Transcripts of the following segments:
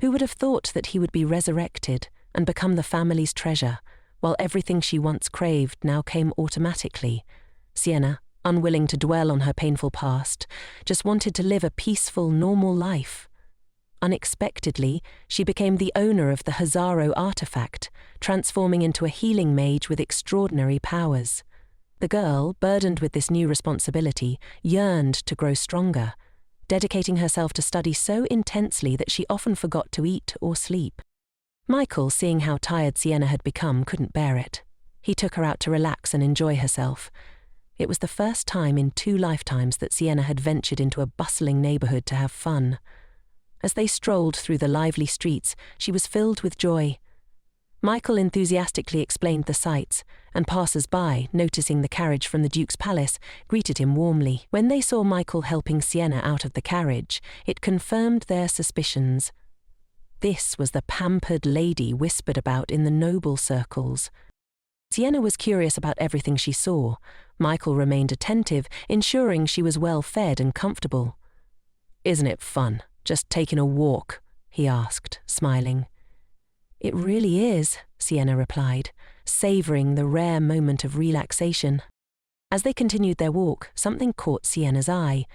Who would have thought that he would be resurrected and become the family's treasure, while everything she once craved now came automatically? Sienna, unwilling to dwell on her painful past, just wanted to live a peaceful, normal life. Unexpectedly, she became the owner of the Hazaro artifact, transforming into a healing mage with extraordinary powers. The girl, burdened with this new responsibility, yearned to grow stronger, dedicating herself to study so intensely that she often forgot to eat or sleep. Michael, seeing how tired Sienna had become, couldn't bear it. He took her out to relax and enjoy herself. It was the first time in 2 lifetimes that Sienna had ventured into a bustling neighborhood to have fun. As they strolled through the lively streets, she was filled with joy. Michael enthusiastically explained the sights, and passers-by, noticing the carriage from the Duke's palace, greeted him warmly. When they saw Michael helping Sienna out of the carriage, it confirmed their suspicions. This was the pampered lady whispered about in the noble circles. Sienna was curious about everything she saw. Michael remained attentive, ensuring she was well fed and comfortable. "Isn't it fun, just taking a walk?" he asked, smiling. "It really is," Sienna replied, savouring the rare moment of relaxation. As they continued their walk, something caught Sienna's eye,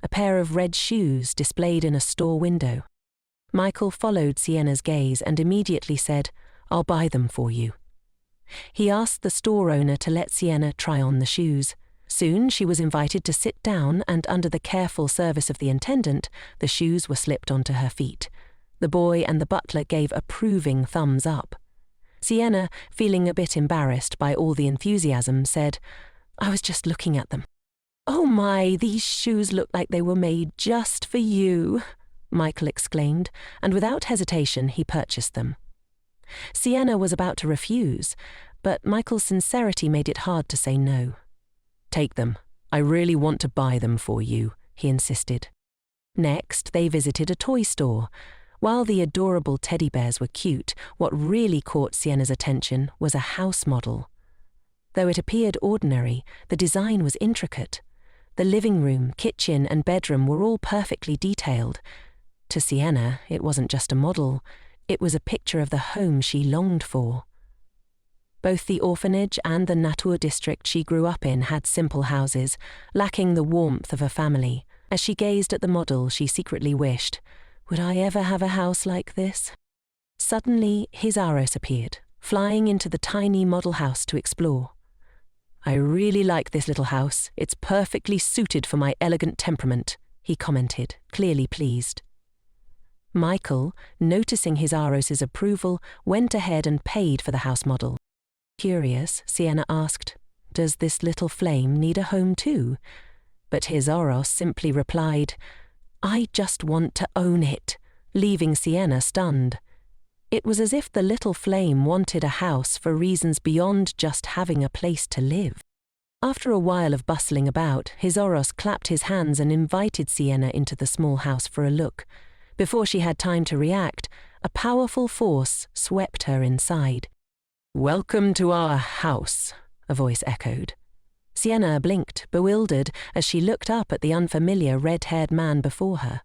a pair of red shoes displayed in a store window. Michael followed Sienna's gaze and immediately said, "I'll buy them for you." He asked the store owner to let Sienna try on the shoes. Soon she was invited to sit down, and under the careful service of the attendant, the shoes were slipped onto her feet. The boy and the butler gave approving thumbs up. Sienna, feeling a bit embarrassed by all the enthusiasm, said, "I was just looking at them." "Oh my, these shoes look like they were made just for you," Michael exclaimed, and without hesitation he purchased them. Sienna was about to refuse, but Michael's sincerity made it hard to say no. "Take them. I really want to buy them for you," he insisted. Next, they visited a toy store. While the adorable teddy bears were cute, what really caught Sienna's attention was a house model. Though it appeared ordinary, the design was intricate. The living room, kitchen, and bedroom were all perfectly detailed. To Sienna, it wasn't just a model, it was a picture of the home she longed for. Both the orphanage and the Natur district she grew up in had simple houses, lacking the warmth of a family. As she gazed at the model, she secretly wished, "Would I ever have a house like this?" Suddenly, his Aros appeared, flying into the tiny model house to explore. "I really like this little house. It's perfectly suited for my elegant temperament," he commented, clearly pleased. Michael, noticing his Aros's approval, went ahead and paid for the house model. Curious, Sienna asked, "Does this little flame need a home too?" But his Aros simply replied, "I just want to own it," leaving Sienna stunned. It was as if the little flame wanted a house for reasons beyond just having a place to live. After a while of bustling about, his Oros clapped his hands and invited Sienna into the small house for a look. Before she had time to react, a powerful force swept her inside. "Welcome to our house," a voice echoed. Sienna blinked, bewildered, as she looked up at the unfamiliar red-haired man before her.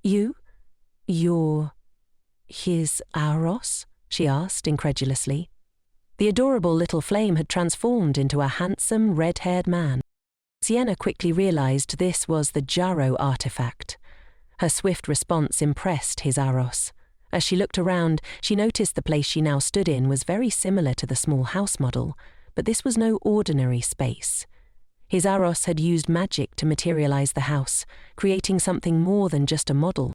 You're his Aros?" she asked incredulously. The adorable little flame had transformed into a handsome red-haired man. Sienna quickly realized this was the Jaro artifact. Her swift response impressed his Aros. As she looked around, she noticed the place she now stood in was very similar to the small house model, but this was no ordinary space. His Aros had used magic to materialize the house, creating something more than just a model.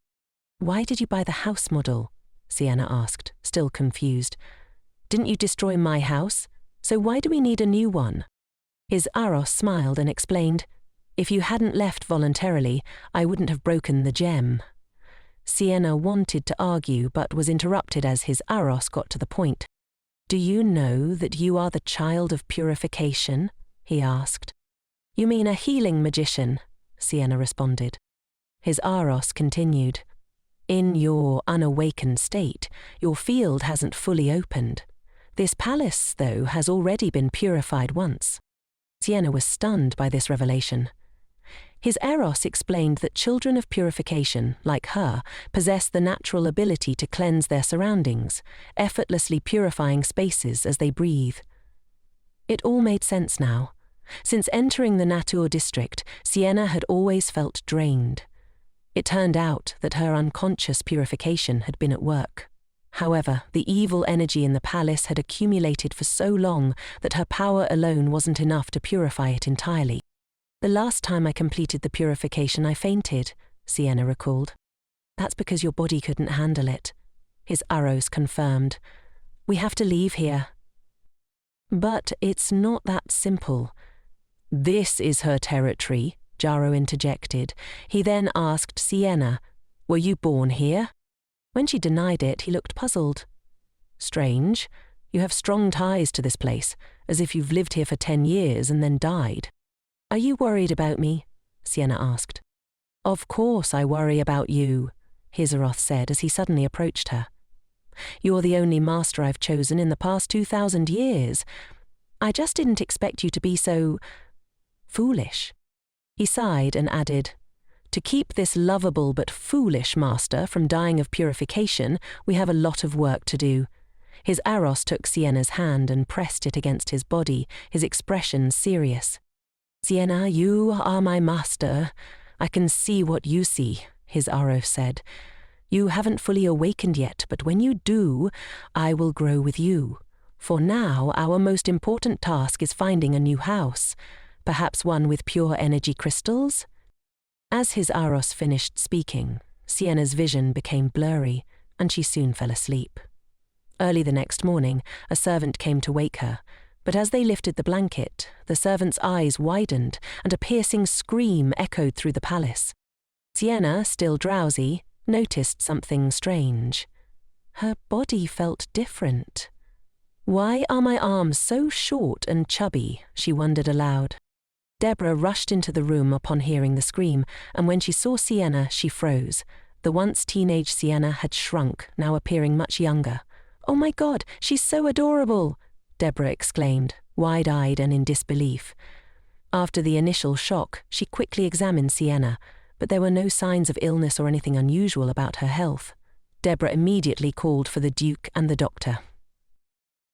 "Why did you buy the house model?" Sienna asked, still confused. "Didn't you destroy my house? So why do we need a new one?" His Aros smiled and explained, "If you hadn't left voluntarily, I wouldn't have broken the gem." Sienna wanted to argue but was interrupted as his Aros got to the point. "Do you know that you are the child of purification?" he asked. "You mean a healing magician?" Sienna responded. His Aros continued, "In your unawakened state, your field hasn't fully opened. This palace, though, has already been purified once." Sienna was stunned by this revelation. His eros explained that children of purification, like her, possess the natural ability to cleanse their surroundings, effortlessly purifying spaces as they breathe. It all made sense now. Since entering the Natur district, Sienna had always felt drained. It turned out that her unconscious purification had been at work. However, the evil energy in the palace had accumulated for so long that her power alone wasn't enough to purify it entirely. "The last time I completed the purification, I fainted," Sienna recalled. "That's because your body couldn't handle it," his arrows confirmed. "We have to leave here." "But it's not that simple." "This is her territory," Jaro interjected. He then asked Sienna, "Were you born here?" When she denied it, he looked puzzled. "Strange. You have strong ties to this place, as if you've lived here for 10 years and then died." "Are you worried about me?" Sienna asked. "Of course I worry about you," Hizaroth said as he suddenly approached her. "You're the only master I've chosen in the past 2,000 years. I just didn't expect you to be so foolish." He sighed and added, "To keep this lovable but foolish master from dying of purification, we have a lot of work to do." His Aros took Sienna's hand and pressed it against his body, his expression serious. "Sienna, you are my master. I can see what you see," his Aros said. "You haven't fully awakened yet, but when you do, I will grow with you. For now, our most important task is finding a new house, perhaps one with pure energy crystals." As his Aros finished speaking, Sienna's vision became blurry, and she soon fell asleep. Early the next morning, a servant came to wake her, but as they lifted the blanket, the servant's eyes widened and a piercing scream echoed through the palace. Sienna, still drowsy, noticed something strange. Her body felt different. "Why are my arms so short and chubby?" she wondered aloud. Deborah rushed into the room upon hearing the scream, and when she saw Sienna, she froze. The once teenage Sienna had shrunk, now appearing much younger. "Oh my God, she's so adorable!" Deborah exclaimed, wide-eyed and in disbelief. After the initial shock, she quickly examined Sienna, but there were no signs of illness or anything unusual about her health. Deborah immediately called for the Duke and the doctor.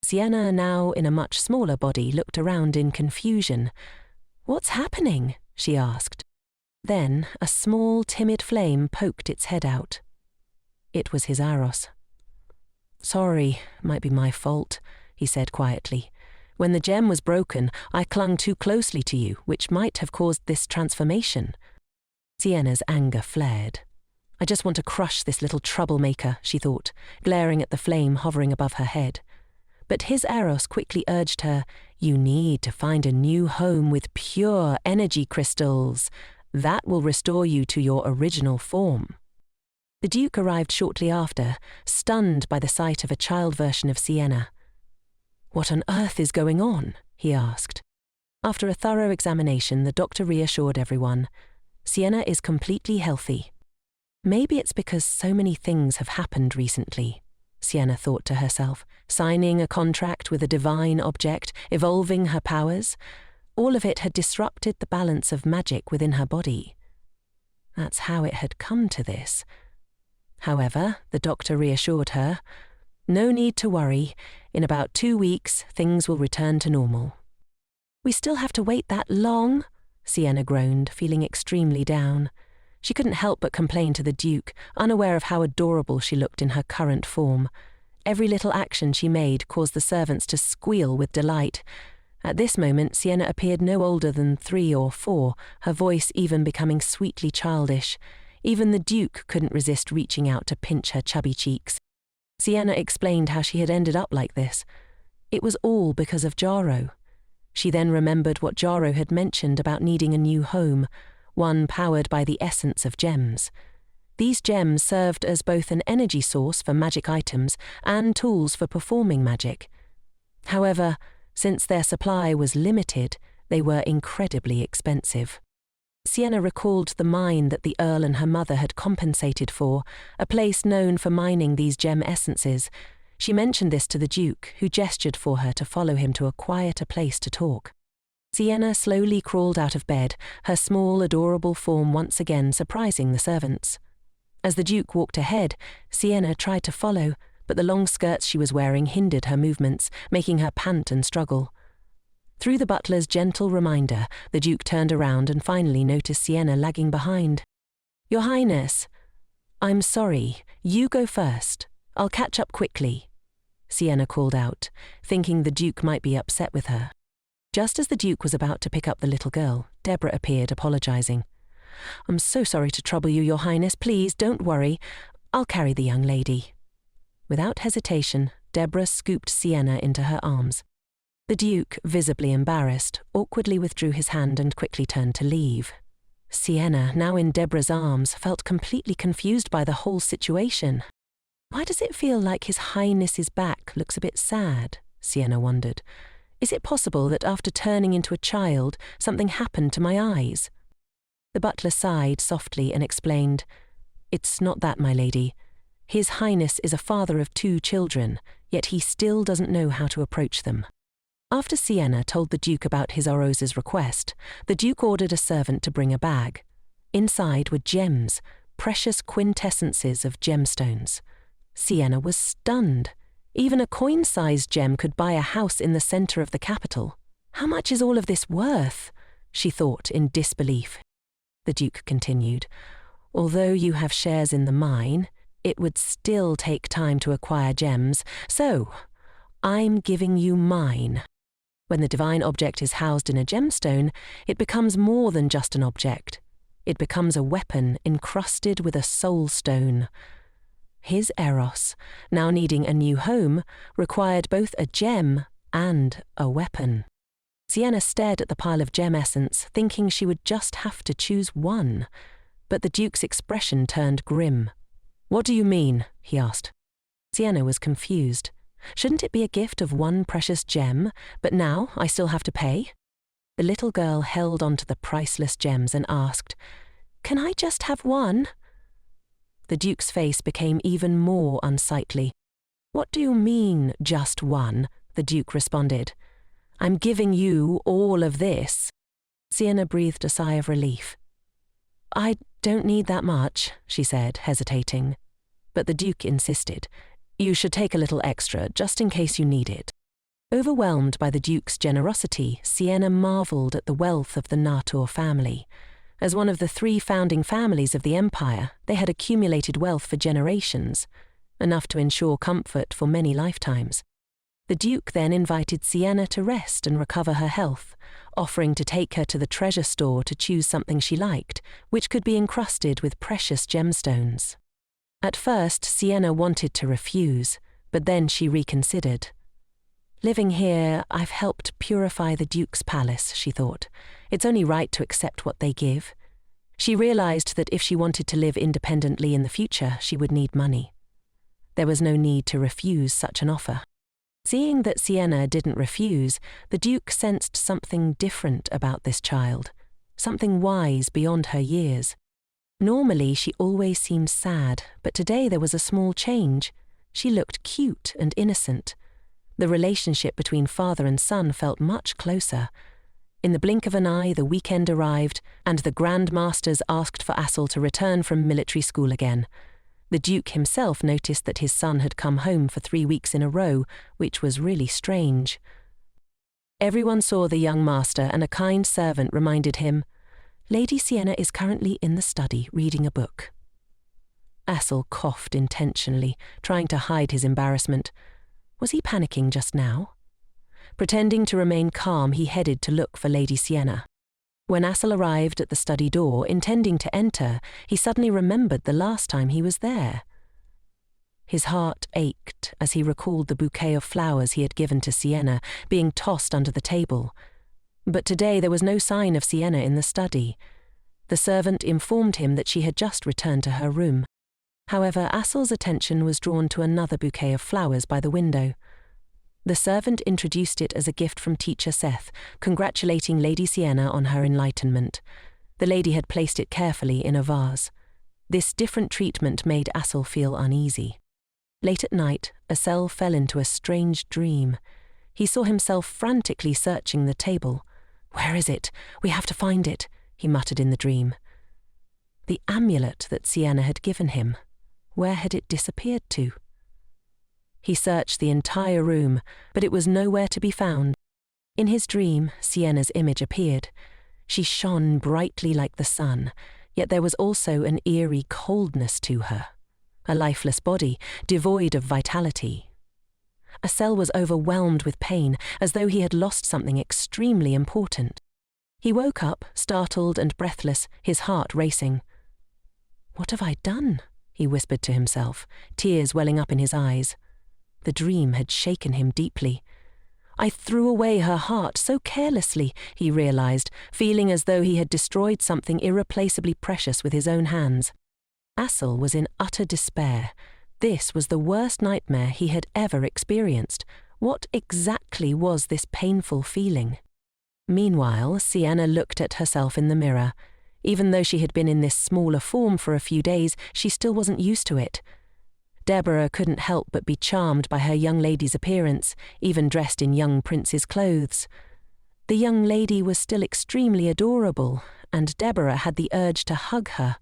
Sienna, now in a much smaller body, looked around in confusion. "What's happening?" she asked. Then a small, timid flame poked its head out. It was his Aros. "Sorry, might be my fault," he said quietly. "When the gem was broken, I clung too closely to you, which might have caused this transformation." Sienna's anger flared. "I just want to crush this little troublemaker," she thought, glaring at the flame hovering above her head. But his Eros quickly urged her, "You need to find a new home with pure energy crystals. That will restore you to your original form." The Duke arrived shortly after, stunned by the sight of a child version of Sienna. "What on earth is going on?" he asked. After a thorough examination, the doctor reassured everyone. "Sienna is completely healthy." Maybe it's because so many things have happened recently, Sienna thought to herself, signing a contract with a divine object, evolving her powers. All of it had disrupted the balance of magic within her body. That's how it had come to this. However, the doctor reassured her, "No need to worry. In about 2 weeks, things will return to normal." "We still have to wait that long?" Sienna groaned, feeling extremely down. She couldn't help but complain to the Duke, unaware of how adorable she looked in her current form. Every little action she made caused the servants to squeal with delight. At this moment, Sienna appeared no older than 3 or 4, her voice even becoming sweetly childish. Even the Duke couldn't resist reaching out to pinch her chubby cheeks. Sienna explained how she had ended up like this. It was all because of Jaro. She then remembered what Jaro had mentioned about needing a new home, one powered by the essence of gems. These gems served as both an energy source for magic items and tools for performing magic. However, since their supply was limited, they were incredibly expensive. Sienna recalled the mine that the Earl and her mother had compensated for, a place known for mining these gem essences. She mentioned this to the Duke, who gestured for her to follow him to a quieter place to talk. Sienna slowly crawled out of bed, her small, adorable form once again surprising the servants. As the Duke walked ahead, Sienna tried to follow, but the long skirts she was wearing hindered her movements, making her pant and struggle. Through the butler's gentle reminder, the Duke turned around and finally noticed Sienna lagging behind. "Your Highness." "I'm sorry. You go first. I'll catch up quickly," Sienna called out, thinking the Duke might be upset with her. Just as the Duke was about to pick up the little girl, Deborah appeared, apologizing. "I'm so sorry to trouble you, Your Highness. Please, don't worry. I'll carry the young lady." Without hesitation, Deborah scooped Sienna into her arms. The Duke, visibly embarrassed, awkwardly withdrew his hand and quickly turned to leave. Sienna, now in Deborah's arms, felt completely confused by the whole situation. "Why does it feel like His Highness's back looks a bit sad?" Sienna wondered. "Is it possible that after turning into a child, something happened to my eyes?" The butler sighed softly and explained, "It's not that, my lady. His Highness is a father of 2 children, yet he still doesn't know how to approach them." After Sienna told the Duke about his Orosa's request, the Duke ordered a servant to bring a bag. Inside were gems, precious quintessences of gemstones. Sienna was stunned. Even a coin-sized gem could buy a house in the center of the capital. "How much is all of this worth?" she thought in disbelief. The Duke continued, "Although you have shares in the mine, it would still take time to acquire gems, so I'm giving you mine. When the divine object is housed in a gemstone, it becomes more than just an object. It becomes a weapon encrusted with a soul stone." His Eros, now needing a new home, required both a gem and a weapon. Sienna stared at the pile of gem essence, thinking she would just have to choose one. But the Duke's expression turned grim. "What do you mean?" he asked. Sienna was confused. "Shouldn't it be a gift of one precious gem, but now I still have to pay?" The little girl held onto the priceless gems and asked, "Can I just have one?" The Duke's face became even more unsightly. "What do you mean, just one?" the Duke responded. "I'm giving you all of this." Sienna breathed a sigh of relief. "I don't need that much," she said, hesitating. But the Duke insisted. "You should take a little extra, just in case you need it." Overwhelmed by the Duke's generosity, Sienna marveled at the wealth of the Nator family. As one of the 3 founding families of the empire, they had accumulated wealth for generations, enough to ensure comfort for many lifetimes. The Duke then invited Sienna to rest and recover her health, offering to take her to the treasure store to choose something she liked, which could be encrusted with precious gemstones. At first, Sienna wanted to refuse, but then she reconsidered. "Living here, I've helped purify the Duke's palace," she thought. "It's only right to accept what they give." She realized that if she wanted to live independently in the future, she would need money. There was no need to refuse such an offer. Seeing that Sienna didn't refuse, the Duke sensed something different about this child, something wise beyond her years. Normally, she always seemed sad, but today there was a small change. She looked cute and innocent. The relationship between father and son felt much closer. In the blink of an eye, the weekend arrived, and the Grand Masters asked for Assel to return from military school again. The Duke himself noticed that his son had come home for 3 weeks in a row, which was really strange. Everyone saw the young master, and a kind servant reminded him, "Lady Sienna is currently in the study reading a book." Assel coughed intentionally, trying to hide his embarrassment. Was he panicking just now? Pretending to remain calm, he headed to look for Lady Sienna. When Assel arrived at the study door, intending to enter, he suddenly remembered the last time he was there. His heart ached as he recalled the bouquet of flowers he had given to Sienna, being tossed under the table. But today there was no sign of Sienna in the study. The servant informed him that she had just returned to her room. However, Assel's attention was drawn to another bouquet of flowers by the window. The servant introduced it as a gift from Teacher Seth, congratulating Lady Sienna on her enlightenment. The lady had placed it carefully in a vase. This different treatment made Assel feel uneasy. Late at night, Assel fell into a strange dream. He saw himself frantically searching the table. "Where is it? We have to find it," he muttered in the dream. The amulet that Sienna had given him, where had it disappeared to? He searched the entire room, but it was nowhere to be found. In his dream, Sienna's image appeared. She shone brightly like the sun, yet there was also an eerie coldness to her. A lifeless body, devoid of vitality. Asel was overwhelmed with pain, as though he had lost something extremely important. He woke up, startled and breathless, his heart racing. "What have I done?" he whispered to himself, tears welling up in his eyes. The dream had shaken him deeply. "I threw away her heart so carelessly," he realized, feeling as though he had destroyed something irreplaceably precious with his own hands. Asel was in utter despair. This was the worst nightmare he had ever experienced. What exactly was this painful feeling? Meanwhile, Sienna looked at herself in the mirror. Even though she had been in this smaller form for a few days, she still wasn't used to it. Deborah couldn't help but be charmed by her young lady's appearance, even dressed in young prince's clothes. The young lady was still extremely adorable, and Deborah had the urge to hug her.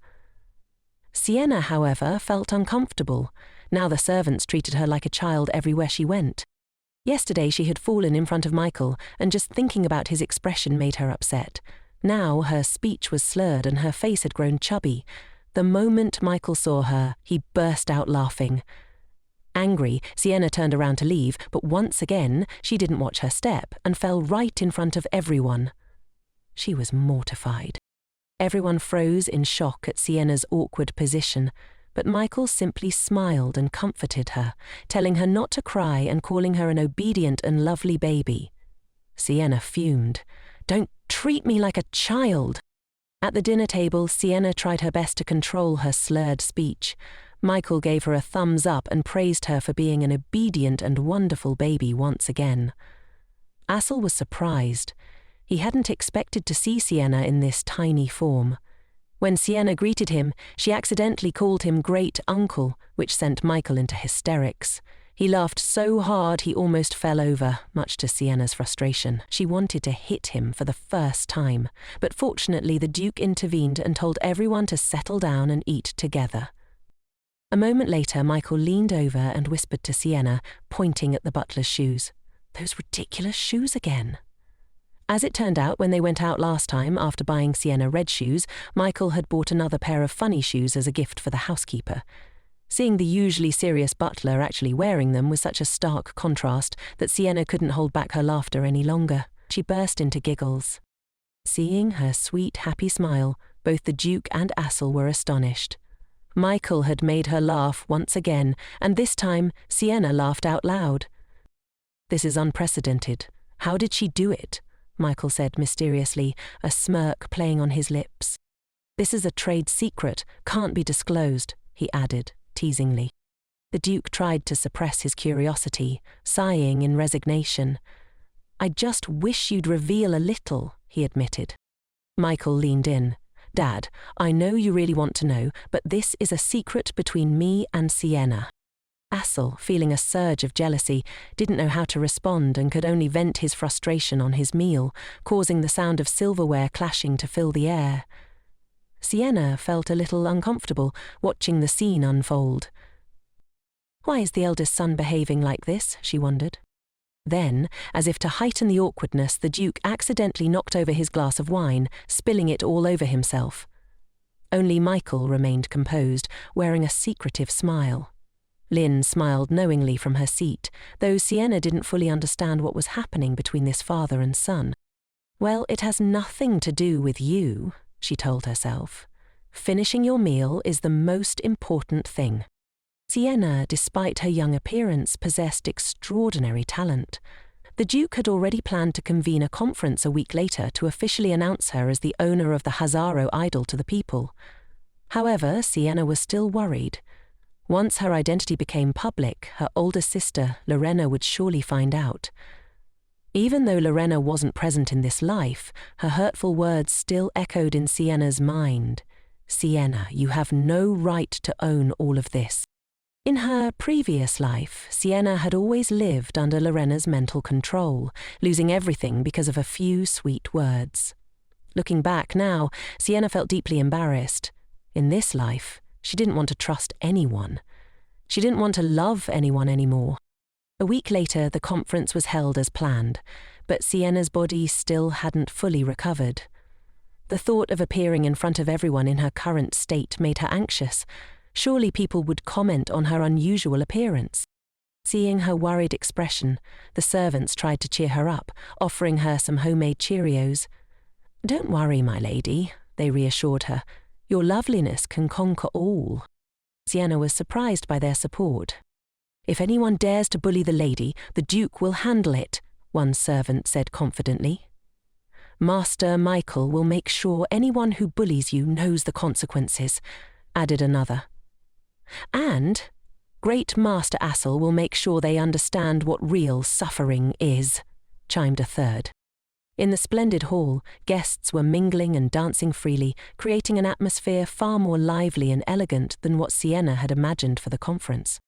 Sienna, however, felt uncomfortable. Now the servants treated her like a child everywhere she went. Yesterday she had fallen in front of Michael, and just thinking about his expression made her upset. Now her speech was slurred and her face had grown chubby. The moment Michael saw her, he burst out laughing. Angry, Sienna turned around to leave, but once again she didn't watch her step and fell right in front of everyone. She was mortified. Everyone froze in shock at Sienna's awkward position, but Michael simply smiled and comforted her, telling her not to cry and calling her an obedient and lovely baby. Sienna fumed. "Don't treat me like a child!" At the dinner table, Sienna tried her best to control her slurred speech. Michael gave her a thumbs up and praised her for being an obedient and wonderful baby once again. Asel was surprised. He hadn't expected to see Sienna in this tiny form. When Sienna greeted him, she accidentally called him Great Uncle, which sent Michael into hysterics. He laughed so hard he almost fell over, much to Sienna's frustration. She wanted to hit him for the first time, but fortunately the Duke intervened and told everyone to settle down and eat together. A moment later, Michael leaned over and whispered to Sienna, pointing at the butler's shoes. "Those ridiculous shoes again." As it turned out, when they went out last time, after buying Sienna red shoes, Michael had bought another pair of funny shoes as a gift for the housekeeper. Seeing the usually serious butler actually wearing them was such a stark contrast that Sienna couldn't hold back her laughter any longer. She burst into giggles. Seeing her sweet, happy smile, both the Duke and Asel were astonished. Michael had made her laugh once again, and this time Sienna laughed out loud. "This is unprecedented. How did she do it?" Michael said mysteriously, a smirk playing on his lips. "This is a trade secret, can't be disclosed," he added, teasingly. The Duke tried to suppress his curiosity, sighing in resignation. "I just wish you'd reveal a little," he admitted. Michael leaned in. "Dad, I know you really want to know, but this is a secret between me and Sienna." Asel, feeling a surge of jealousy, didn't know how to respond and could only vent his frustration on his meal, causing the sound of silverware clashing to fill the air. Sienna felt a little uncomfortable, watching the scene unfold. Why is the eldest son behaving like this, she wondered. Then, as if to heighten the awkwardness, the Duke accidentally knocked over his glass of wine, spilling it all over himself. Only Michael remained composed, wearing a secretive smile. Lynn smiled knowingly from her seat, though Sienna didn't fully understand what was happening between this father and son. "Well, it has nothing to do with you," she told herself. "Finishing your meal is the most important thing." Sienna, despite her young appearance, possessed extraordinary talent. The Duke had already planned to convene a conference a week later to officially announce her as the owner of the Hazaro idol to the people. However, Sienna was still worried. Once her identity became public, her older sister, Lorena, would surely find out. Even though Lorena wasn't present in this life, her hurtful words still echoed in Sienna's mind. "Sienna, you have no right to own all of this." In her previous life, Sienna had always lived under Lorena's mental control, losing everything because of a few sweet words. Looking back now, Sienna felt deeply embarrassed. In this life, she didn't want to trust anyone. She didn't want to love anyone anymore. A week later, the conference was held as planned, but Sienna's body still hadn't fully recovered. The thought of appearing in front of everyone in her current state made her anxious. Surely people would comment on her unusual appearance. Seeing her worried expression, the servants tried to cheer her up, offering her some homemade Cheerios. "Don't worry, my lady," they reassured her. "Your loveliness can conquer all." Sienna was surprised by their support. "If anyone dares to bully the lady, the Duke will handle it," one servant said confidently. "Master Michael will make sure anyone who bullies you knows the consequences," added another. "And Great Master Assel will make sure they understand what real suffering is," chimed a third. In the splendid hall, guests were mingling and dancing freely, creating an atmosphere far more lively and elegant than what Sienna had imagined for the conference.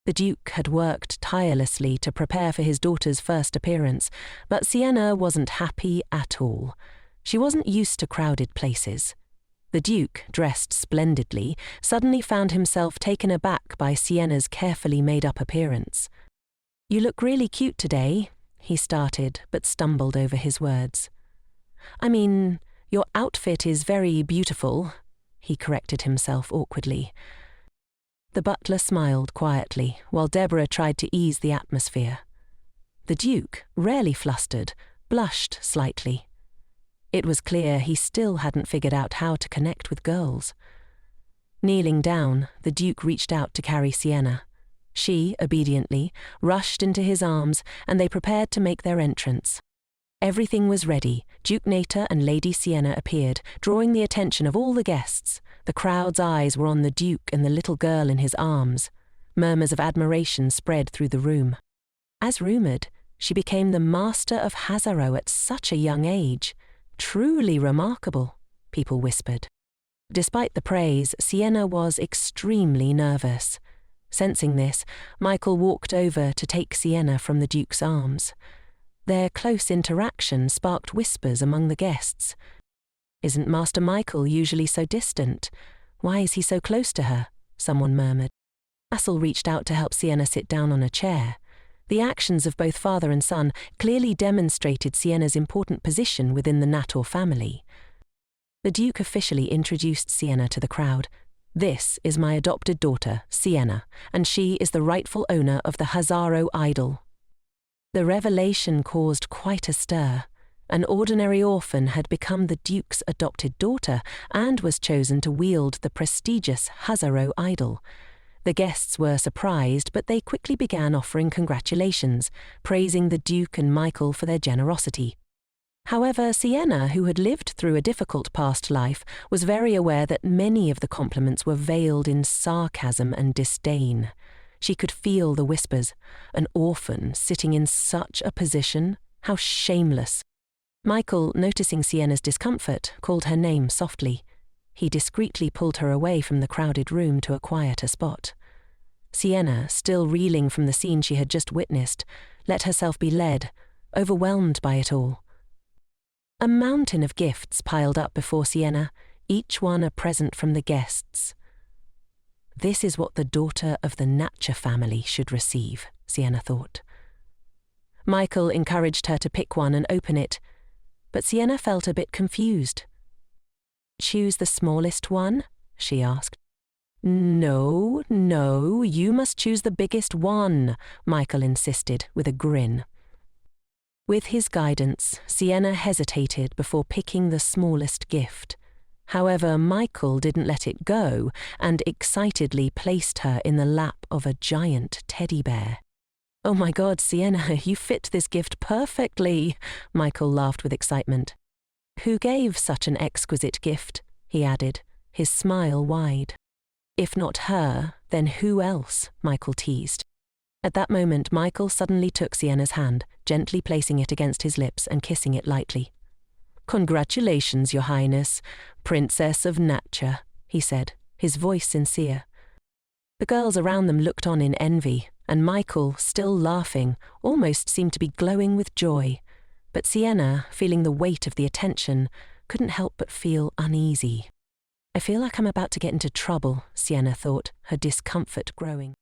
The Duke had worked tirelessly to prepare for his daughter's first appearance, but Sienna wasn't happy at all. She wasn't used to crowded places. The Duke, dressed splendidly, suddenly found himself taken aback by Sienna's carefully made-up appearance. "You look really cute today," he started, but stumbled over his words. "I mean, your outfit is very beautiful," he corrected himself awkwardly. The butler smiled quietly, while Deborah tried to ease the atmosphere. The Duke, rarely flustered, blushed slightly. It was clear he still hadn't figured out how to connect with girls. Kneeling down, the Duke reached out to carry Sienna. She, obediently, rushed into his arms, and they prepared to make their entrance. Everything was ready. Duke Nata and Lady Sienna appeared, drawing the attention of all the guests. The crowd's eyes were on the Duke and the little girl in his arms. Murmurs of admiration spread through the room. As rumoured, she became the Master of Hazaro at such a young age. "Truly remarkable," people whispered. Despite the praise, Sienna was extremely nervous. Sensing this, Michael walked over to take Sienna from the Duke's arms. Their close interaction sparked whispers among the guests. "Isn't Master Michael usually so distant? Why is he so close to her?" someone murmured. Assel reached out to help Sienna sit down on a chair. The actions of both father and son clearly demonstrated Sienna's important position within the Nator family. The Duke officially introduced Sienna to the crowd. "This is my adopted daughter, Sienna, and she is the rightful owner of the Hazaro idol." The revelation caused quite a stir. An ordinary orphan had become the Duke's adopted daughter and was chosen to wield the prestigious Hazaro idol. The guests were surprised, but they quickly began offering congratulations, praising the Duke and Michael for their generosity. However, Sienna, who had lived through a difficult past life, was very aware that many of the compliments were veiled in sarcasm and disdain. She could feel the whispers. An orphan sitting in such a position? How shameless. Michael, noticing Sienna's discomfort, called her name softly. He discreetly pulled her away from the crowded room to a quieter spot. Sienna, still reeling from the scene she had just witnessed, let herself be led, overwhelmed by it all. A mountain of gifts piled up before Sienna, each one a present from the guests. This is what the daughter of the Natcher family should receive, Sienna thought. Michael encouraged her to pick one and open it, but Sienna felt a bit confused. "Choose the smallest one?" she asked. No, you must choose the biggest one," Michael insisted with a grin. With his guidance, Sienna hesitated before picking the smallest gift. However, Michael didn't let it go and excitedly placed her in the lap of a giant teddy bear. "Oh my God, Sienna, you fit this gift perfectly," Michael laughed with excitement. "Who gave such an exquisite gift?" he added, his smile wide. "If not her, then who else?" Michael teased. At that moment, Michael suddenly took Sienna's hand, gently placing it against his lips and kissing it lightly. "Congratulations, Your Highness, Princess of Natcher," he said, his voice sincere. The girls around them looked on in envy, and Michael, still laughing, almost seemed to be glowing with joy. But Sienna, feeling the weight of the attention, couldn't help but feel uneasy. I feel like I'm about to get into trouble, Sienna thought, her discomfort growing.